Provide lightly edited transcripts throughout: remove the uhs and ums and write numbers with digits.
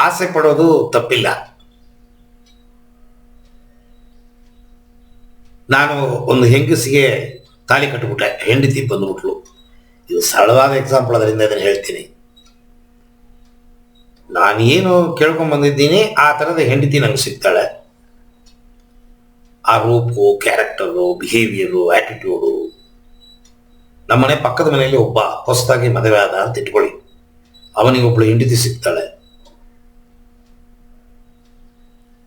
ಆಸೆ ಪಡೋದು ತಪ್ಪಿಲ್ಲ. ನಾನು ಒಂದು ಹೆಂಗಸಿಗೆ ತಾಳಿ ಕಟ್ಟಿಬಿಟ್ಟೆ, ಹೆಂಡತಿ ಬಂದ್ಬಿಟ್ಲು. ಇದು ಸರಳವಾದ ಎಕ್ಸಾಂಪಲ್, ಅದರಿಂದ ಇದನ್ನು ಹೇಳ್ತೀನಿ. ನಾನೇನು ಕೇಳ್ಕೊಂಬಂದಿದ್ದೀನಿ ಆ ಥರದ ಹೆಂಡತಿ ನಂಗೆ ಸಿಗ್ತಾಳೆ. ಆ ರೂಪು, ಕ್ಯಾರೆಕ್ಟರು, ಬಿಹೇವಿಯರು, ಆ್ಯಟಿಟ್ಯೂಡು. ನಮ್ಮನೆ ಪಕ್ಕದ ಮನೆಯಲ್ಲಿ ಒಬ್ಬ ಹೊಸದಾಗಿ ಮದುವೆ ಆದ ಅಂತ ಇಟ್ಕೊಳ್ಳಿ, ಅವನಿಗೆ ಒಬ್ಬಳು ಹೆಂಡತಿ ಸಿಗ್ತಾಳೆ.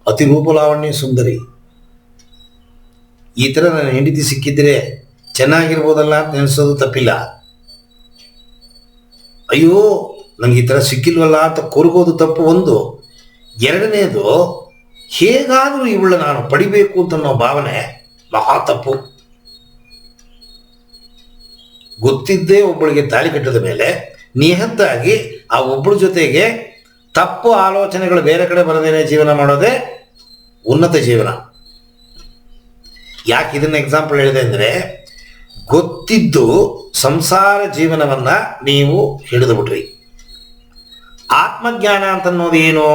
ಅತಿ ರೂಪಲಾವಣ್ಯ ಸುಂದರಿ. ಈ ಥರ ನನ್ನ ಹೆಂಡತಿ ಸಿಕ್ಕಿದ್ರೆ ಚೆನ್ನಾಗಿರ್ಬೋದಲ್ಲ ಅಂತ ನೆನೆಸೋದು ತಪ್ಪಿಲ್ಲ. ಅಯ್ಯೋ ನಂಗೆ ಈ ಥರ ಸಿಕ್ಕಿಲ್ವಲ್ಲ ಅಂತ ಕೊರಗೋದು ತಪ್ಪು ಒಂದು. ಎರಡನೇದು, ಹೇಗಾದರೂ ಇವಳ ನಾನು ಪಡಿಬೇಕು ಅಂತ ಅನ್ನೋ ಭಾವನೆ ಮಹಾ ತಪ್ಪು. ಗೊತ್ತಿದ್ದೇ ಒಬ್ಬಳಿಗೆ ತಾಳಿ ಕಟ್ಟಿದ ಮೇಲೆ ನಿಹದ್ದಾಗಿ ಆ ಒಬ್ಬಳ ಜೊತೆಗೆ ತಪ್ಪು ಆಲೋಚನೆಗಳು ಬೇರೆ ಕಡೆ ಬರದೇನೆ ಜೀವನ ಮಾಡೋದೇ ಉನ್ನತ ಜೀವನ. ಯಾಕೆ ಇದನ್ನ ಎಕ್ಸಾಂಪಲ್ ಹೇಳಿದೆ ಅಂದರೆ, ಗೊತ್ತಿದ್ದು ಸಂಸಾರ ಜೀವನವನ್ನ ನೀವು ಹಿಡಿದು ಬಿಟ್ರಿ. ಆತ್ಮಜ್ಞಾನ ಅಂತನ್ನೋದು ಏನು?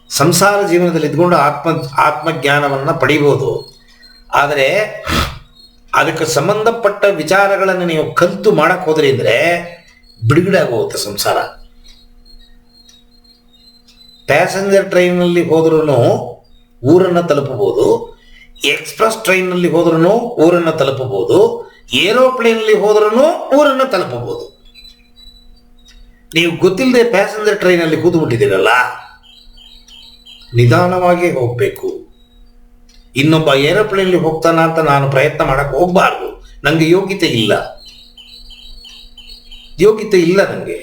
ಸಂಸಾರ ಜೀವನದಲ್ಲಿ ಇದ್ಕೊಂಡು ಆತ್ಮಜ್ಞಾನವನ್ನು ಪಡಿಬೋದು. ಆದರೆ ಅದಕ್ಕೆ ಸಂಬಂಧಪಟ್ಟ ವಿಚಾರಗಳನ್ನು ನೀವು ಕಲಿತು ಮಾಡಕ್ಕೆ ಹೋದ್ರಿ ಅಂದರೆ ಬಿಡುಗಡೆ ಆಗೋಗುತ್ತೆ ಸಂಸಾರ. ಪ್ಯಾಸೆಂಜರ್ ಟ್ರೈನ್ನಲ್ಲಿ ಹೋದ್ರೂ ಊರನ್ನು ತಲುಪಬಹುದು, ಎಕ್ಸ್ಪ್ರೆಸ್ ಟ್ರೈನ್ನಲ್ಲಿ ಹೋದ್ರೂ ಊರನ್ನು ತಲುಪಬಹುದು, ಏರೋಪ್ಲೇನ್ನಲ್ಲಿ ಹೋದ್ರೂ ಊರನ್ನು ತಲುಪಬಹುದು. ನೀವು ಗೊತ್ತಿಲ್ಲದೆ ಪ್ಯಾಸೆಂಜರ್ ಟ್ರೈನಲ್ಲಿ ಕೂತು ಬಿಟ್ಟಿದ್ದೀರಲ್ಲ, ನಿಧಾನವಾಗಿ ಹೋಗಬೇಕು. ಇನ್ನೊಬ್ಬ ಏರೋಪ್ಲೇನ್ಲಿ ಹೋಗ್ತಾನ ಅಂತ ನಾನು ಪ್ರಯತ್ನ ಮಾಡಕ್ಕೆ ಹೋಗ್ಬಾರ್ದು. ನನಗೆ ಯೋಗ್ಯತೆ ಇಲ್ಲ ನನಗೆ.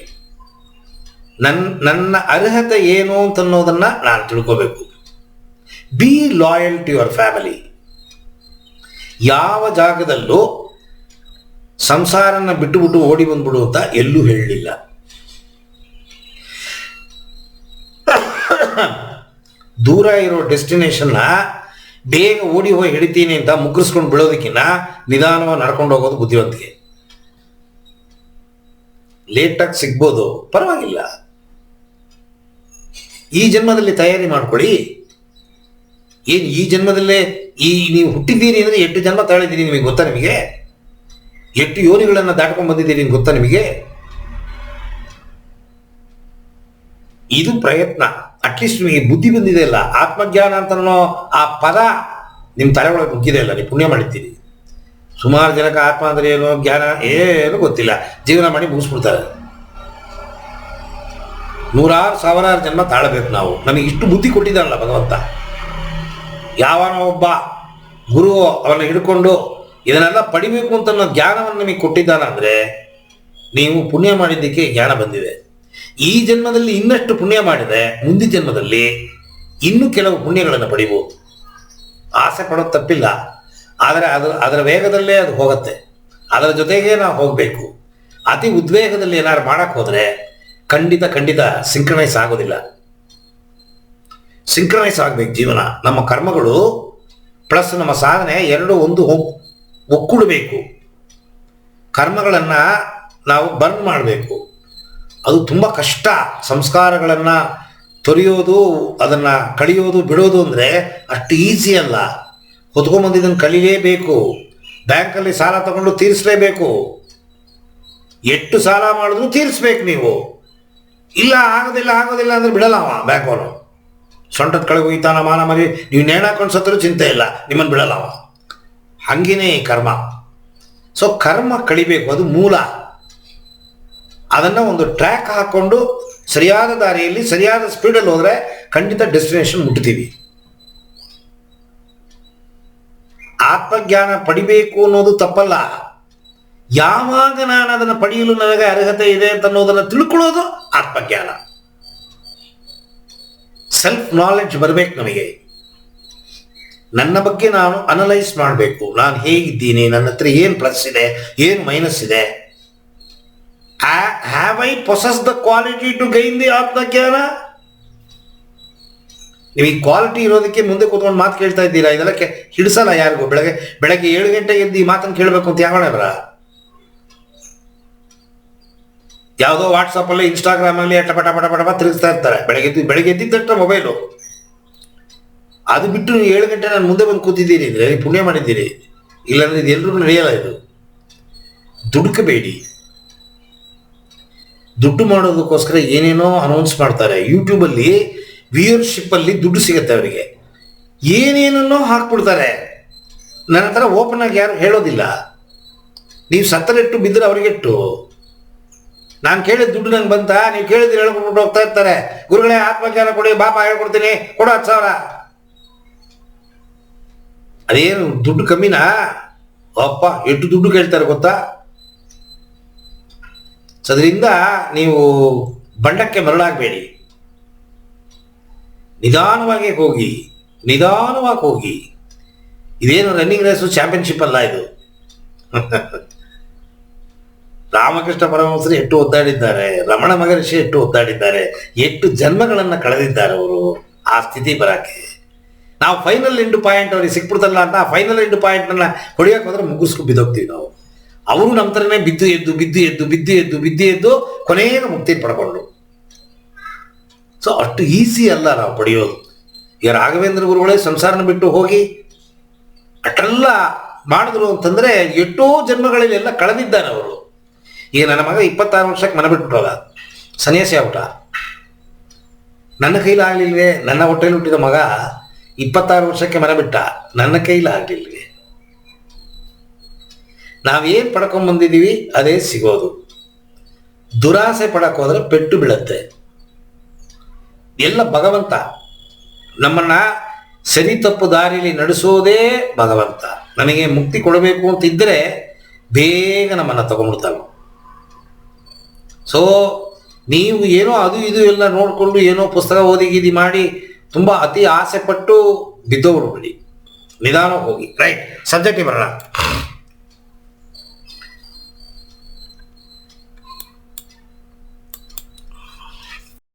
ನನ್ನ ಅರ್ಹತೆ ಏನು ಅಂತ ಅನ್ನೋದನ್ನ ನಾನು ತಿಳ್ಕೋಬೇಕು. Be loyal to your family. ಯಾವ ಜಾಗದಲ್ಲೂ ಸಂಸಾರನ ಬಿಟ್ಟು ಓಡಿ ಬಂದ್ಬಿಡು ಅಂತ ಎಲ್ಲೂ ಹೇಳಲಿಲ್ಲ. ದೂರ ಇರೋ ಡೆಸ್ಟಿನೇಷನ್ನ ಬೇಗ ಓಡಿ ಹೋಗಿ ಹಿಡಿತೀನಿ ಅಂತ ಮುಗ್ಗಿಸ್ಕೊಂಡು ಬಿಡೋದಕ್ಕಿಂತ ನಿಧಾನವಾಗಿ ನಡ್ಕೊಂಡು ಹೋಗೋದು ಬುದ್ಧಿವಂತಿಕೆ. ಲೇಟಾಗಿ ಸಿಗ್ಬೋದು, ಪರವಾಗಿಲ್ಲ. ಈ ಜನ್ಮದಲ್ಲಿ ತಯಾರಿ ಮಾಡ್ಕೊಳ್ಳಿ. ಏನು ಈ ಜನ್ಮದಲ್ಲೇ ನೀವು ಹುಟ್ಟಿದ್ದೀರಿ ಅಂದರೆ 8 ಜನ್ಮ ತಾಳಿದ್ದೀರಿ, ನಿಮಗೆ ಗೊತ್ತಾ? ನಿಮಗೆ 8 ಯೋನಿಗಳನ್ನು ದಾಟ್ಕೊಂಡು ಬಂದಿದ್ದೀರಿ, ನಿಮ್ಗೆ ಗೊತ್ತಾ? ನಿಮಗೆ ಇದು ಪ್ರಯತ್ನ. ಅಟ್ಲೀಸ್ಟ್ ನಿಮಗೆ ಬುದ್ಧಿ ಬಂದಿದೆ ಇಲ್ಲ. ಆತ್ಮಜ್ಞಾನ ಅಂತ ಆ ಪದ ನಿಮ್ಮ ತಲೆ ಒಳಗೆ ನುಗ್ಗಿದೆ ಇಲ್ಲ, ನೀವು ಪುಣ್ಯ ಮಾಡಿದ್ದೀರಿ. ಸುಮಾರು ಜನಕ್ಕೆ ಆತ್ಮ ಅಂದರೆ ಏನು, ಜ್ಞಾನ ಏನು ಗೊತ್ತಿಲ್ಲ, ಜೀವನ ಮಾಡಿ ಮುಗಿಸ್ಬಿಡ್ತಾರೆ. 100,000 ಜನ್ಮ ತಾಳಬೇಕು ನಾವು. ನಮಗೆ ಇಷ್ಟು ಬುದ್ಧಿ ಕೊಟ್ಟಿದ್ದಾನಲ್ಲ ಭಗವಂತ. ಯಾವನೋ ಒಬ್ಬ ಗುರು ಅವನ್ನ ಹಿಡ್ಕೊಂಡು ಇದನ್ನೆಲ್ಲ ಪಡಿಬೇಕು ಅಂತ ಅನ್ನೋ ಜ್ಞಾನವನ್ನು ನಿಮಗೆ ಕೊಟ್ಟಿದ್ದಾನ ಅಂದರೆ ನೀವು ಪುಣ್ಯ ಮಾಡಿದ್ದಕ್ಕೆ ಜ್ಞಾನ ಬಂದಿದೆ. ಈ ಜನ್ಮದಲ್ಲಿ ಇನ್ನಷ್ಟು ಪುಣ್ಯ ಮಾಡಿದೆ, ಮುಂದಿನ ಜನ್ಮದಲ್ಲಿ ಇನ್ನೂ ಕೆಲವು ಪುಣ್ಯಗಳನ್ನು ಪಡಿಬೋದು. ಆಸೆ ಪಡೋದು ತಪ್ಪಿಲ್ಲ, ಆದರೆ ಅದರ ವೇಗದಲ್ಲೇ ಅದು ಹೋಗುತ್ತೆ. ಅದರ ಜೊತೆಗೆ ನಾವು ಹೋಗಬೇಕು. ಅತಿ ಉದ್ವೇಗದಲ್ಲಿ ಏನಾದ್ರು ಮಾಡಕ್ಕೆ ಹೋದರೆ ಖಂಡಿತ ಸಿಂಕ್ರನೈಸ್ ಆಗೋದಿಲ್ಲ. ಸಿಂಕ್ರನೈಸ್ ಆಗಬೇಕು ಜೀವನ. ನಮ್ಮ ಕರ್ಮಗಳು ಪ್ಲಸ್ ನಮ್ಮ ಸಾಧನೆ ಎರಡು ಒಂದು ಒಕ್ಕೂಡಬೇಕು. ಕರ್ಮಗಳನ್ನು ನಾವು ಬರ್ನ್ ಮಾಡಬೇಕು. ಅದು ತುಂಬ ಕಷ್ಟ. ಸಂಸ್ಕಾರಗಳನ್ನು ತೊರೆಯೋದು, ಅದನ್ನು ಕಳಿಯೋದು, ಬಿಡೋದು ಅಂದರೆ ಅಷ್ಟು ಈಸಿ ಅಲ್ಲ. ಹೊತ್ಕೊಂಬಂದಿದ್ದನ್ನು ಕಳಿಲೇಬೇಕು. ಬ್ಯಾಂಕಲ್ಲಿ ಸಾಲ ತಗೊಂಡು ತೀರಿಸಲೇಬೇಕು. ಎಷ್ಟು ಸಾಲ ಮಾಡಿದ್ರು ತೀರಿಸ್ಬೇಕು ನೀವು. ಇಲ್ಲ ಆಗೋದಿಲ್ಲ ಅಂದರೆ ಬಿಡಲ್ಲ ಅವ ಬ್ಯಾಂಕ್ ಅವನು. ಸೊಂಟದ ಕೆಳಗೆ ಹೋಯ್ತಾನ ಮಾನ ಮರಿ, ನೀವು ನೇಣಾಕೊಂಡು ಸತ್ತರೂ ಚಿಂತೆ ಇಲ್ಲ, ನಿಮ್ಮನ್ನು ಬಿಡಲ್ಲ ಅವ. ಹಂಗೇನೆ ಕರ್ಮ. ಸೊ ಕರ್ಮ ಕಳಿಬೇಕು, ಅದು ಮೂಲ. ಅದನ್ನು ಒಂದು ಟ್ರ್ಯಾಕ್ ಹಾಕ್ಕೊಂಡು ಸರಿಯಾದ ದಾರಿಯಲ್ಲಿ ಸರಿಯಾದ ಸ್ಪೀಡಲ್ಲಿ ಹೋದರೆ ಖಂಡಿತ ಡೆಸ್ಟಿನೇಷನ್ ಮುಟ್ತೀವಿ. ಆತ್ಮಜ್ಞಾನ ಪಡಿಬೇಕು ಅನ್ನೋದು ತಪ್ಪಲ್ಲ. ಯಾವಾಗ ನಾನು ಅದನ್ನು ಪಡೆಯಲು ನನಗೆ ಅರ್ಹತೆ ಇದೆ ಅಂತ ಅನ್ನೋದನ್ನು ತಿಳ್ಕೊಳ್ಳೋದು ಆತ್ಮಜ್ಞಾನ. ಸೆಲ್ಫ್ ನಾಲೆಡ್ಜ್ ಬರಬೇಕು ನಮಗೆ. ನನ್ನ ಬಗ್ಗೆ ನಾನು ಅನಲೈಸ್ ಮಾಡಬೇಕು. ನಾನು ಹೇಗಿದ್ದೀನಿ, ನನ್ನ ಹತ್ರ ಏನು ಪ್ಲಸ್ ಇದೆ, ಏನು ಮೈನಸ್ ಇದೆ. Have I possess the quality to gain the atmajnana? ನೀವು ಈ ಕ್ವಾಲಿಟಿ ಇರೋದಕ್ಕೆ ಮುಂದೆ ಕೂತ್ಕೊಂಡು ಮಾತು ಕೇಳ್ತಾ ಇದ್ದೀರಾ. ಇದೆಲ್ಲ ಹಿಡಿಸಲ್ಲ ಯಾರಿಗೂ. ಬೆಳಗ್ಗೆ 7 ಗಂಟೆಗೆ ಎದ್ದು ಈ ಮಾತನ್ನು ಕೇಳಬೇಕು ಅಂತ ಯಾವಣ ಬರ? ಯಾವುದೋ ವಾಟ್ಸಪ್ಪಲ್ಲಿ ಇನ್ಸ್ಟಾಗ್ರಾಮಲ್ಲಿ ಟಪ ಟಪ ಟಪ ಟಪ ತಿರುಗಿಸ್ತಾ ಇರ್ತಾರೆ. ಬೆಳಗ್ಗೆ ಎದ್ದಿದ ತಕ್ಷಣ ಮೊಬೈಲು. ಅದು ಬಿಟ್ಟು ನೀವು 7 ಗಂಟೆ ನಾನು ಮುಂದೆ ಬಂದು ಕೂತಿದ್ದೀನಿ ಅಂದರೆ ಪುಣ್ಯ ಮಾಡಿದ್ದೀರಿ. ಇಲ್ಲಾಂದ್ರೆ ಇದು ಎಲ್ರಿಗೂ ನಡೆಯಲ್ಲ. ಇದು ದುಡುಕಬೇಡಿ. ದುಡ್ಡು ಮಾಡೋದಕ್ಕೋಸ್ಕರ ಏನೇನೋ ಅನೌನ್ಸ್ ಮಾಡ್ತಾರೆ. ಯೂಟ್ಯೂಬಲ್ಲಿ ವ್ಯೂಯರ್ಶಿಪ್ಪಲ್ಲಿ ದುಡ್ಡು ಸಿಗುತ್ತೆ ಅವರಿಗೆ. ಏನೇನೋ ಹಾಕ್ಬಿಡ್ತಾರೆ. ನನ್ನ ಹತ್ರ ಓಪನ್ ಆಗಿ ಯಾರು ಹೇಳೋದಿಲ್ಲ. ನೀವು ಸತ್ತರೆಟ್ಟು ಬಿದ್ದರೆ ಅವರಿಗೆಟ್ಟು. ನಾನು ಕೇಳಿದ ದುಡ್ಡು ನಂಗೆ ಬಂತ, ನೀವು ಕೇಳಿದ್ರೆ ಹೇಳ್ಕೊಟ್ಬಿಟ್ಟು ಹೋಗ್ತಾ ಇರ್ತಾರೆ. ಗುರುಗಳೇ ಆತ್ಮಜ್ಞಾನ ಕೊಡಿ, ಬಾಪ ಹೇಳ್ಕೊಡ್ತೀನಿ, ಕೊಡು 10,000. ಅದೇನು ದುಡ್ಡು ಕಮ್ಮಿನಾ? ಅಪ್ಪ ಎಷ್ಟು ದುಡ್ಡು ಕೇಳ್ತಾರೆ ಗೊತ್ತಾ? ಅದರಿಂದ ನೀವು ಬಂಡಕ್ಕೆ ಮರಳಾಗಬೇಡಿ. ನಿಧಾನವಾಗಿ ಹೋಗಿ. ಇದೇನು ರನ್ನಿಂಗ್ ರೇಸು, ಚಾಂಪಿಯನ್ಶಿಪ್ ಅಲ್ಲ ಇದು. ರಾಮಕೃಷ್ಣ ಪರಮಹಂಸರು ಎಷ್ಟು ಒದ್ದಾಡಿದ್ದಾರೆ, ರಮಣ ಮಹರ್ಷಿ ಎಷ್ಟು ಒದ್ದಾಡಿದ್ದಾರೆ, ಎಷ್ಟು ಜನ್ಮಗಳನ್ನು ಕಳೆದಿದ್ದಾರೆ ಅವರು ಆ ಸ್ಥಿತಿ ಬರಕ್ಕೆ. ನಾವು ಫೈನಲ್ ಎಂಡ್ ಪಾಯಿಂಟ್ ಅವ್ರಿಗೆ ಸಿಕ್ಬಿಡ್ತಲ್ಲ ಅಂತ ಆ ಫೈನಲ್ ಎಂಡ್ ಪಾಯಿಂಟ್ನ ಹೊಡಿಯೋಕೆ ಹೋದ್ರೆ ಮುಗಿಸ್ಕೊಂಡು ಬಿದ್ದೋಗ್ತೀವಿ ನಾವು. ಅವರು ನಮ್ಮ ಥರನೇ ಬಿದ್ದು ಎದ್ದು ಕೊನೆಗೆ ಮುಕ್ತಿ ಪಡ್ಕೊಂಡು. ಸೊ ಅಷ್ಟು ಈಸಿ ಅಲ್ಲ ನಾವು ಪಡೆಯೋದು. ಈಗ ರಾಘವೇಂದ್ರ ಗುರುಗಳೇ ಸಂಸಾರನ ಬಿಟ್ಟು ಹೋಗಿ ಅಷ್ಟೆಲ್ಲ ಮಾಡಿದ್ರು ಅಂತಂದರೆ ಎಷ್ಟೋ ಜನ್ಮಗಳಲ್ಲಿ ಎಲ್ಲ ಕಳೆದಿದ್ದಾರೆ ಅವರು. ಈಗ ನನ್ನ ಮಗ 26 ವರ್ಷಕ್ಕೆ ಮನೆ ಬಿಟ್ಬಿಟ್ಟಲ್ಲ, ಸನ್ಯಾಸಿ ಆಗ್ಬಿಟ್ಟ. ನನ್ನ ಕೈಲಾಗಲಿಲ್ವೇ? ನನ್ನ ಹೊಟ್ಟೆಯಲ್ಲಿ ಹುಟ್ಟಿದ ಮಗ 26 ವರ್ಷಕ್ಕೆ ಮನೆ ಬಿಟ್ಟ, ನನ್ನ ಕೈಲಾಗಲಿಲ್ವೇ? ನಾವೇನು ಪಡ್ಕೊಂಡ್ಬಂದಿದ್ದೀವಿ ಅದೇ ಸಿಗೋದು. ದುರಾಸೆ ಪಡಕ್ಕೆ ಹೋದ್ರೆ ಪೆಟ್ಟು ಬೀಳುತ್ತೆ. ಎಲ್ಲ ಭಗವಂತ ನಮ್ಮನ್ನ ಸರಿ ತಪ್ಪು ದಾರಿಯಲ್ಲಿ ನಡೆಸೋದೇ ಭಗವಂತ. ನನಗೆ ಮುಕ್ತಿ ಕೊಡಬೇಕು ಅಂತಿದ್ದರೆ ಬೇಗ ನಮ್ಮನ್ನು ತಗೊಂಡ್ಬಿಡ್ತಾನೆ. ಸೊ ನೀವು ಏನೋ ಅದು ಇದು ಎಲ್ಲ ನೋಡಿಕೊಂಡು ಏನೋ ಪುಸ್ತಕ ಓದಿಗೀದಿ ಮಾಡಿ ತುಂಬ ಅತಿ ಆಸೆ ಪಟ್ಟು ಬಿದ್ದೋಗ್ಬಿಡ್ಬೇಡಿ. ನಿಧಾನ ಹೋಗಿ. ರೈಟ್, ಸಬ್ಜೆಕ್ಟಿಗೆ ಬರೋಣ.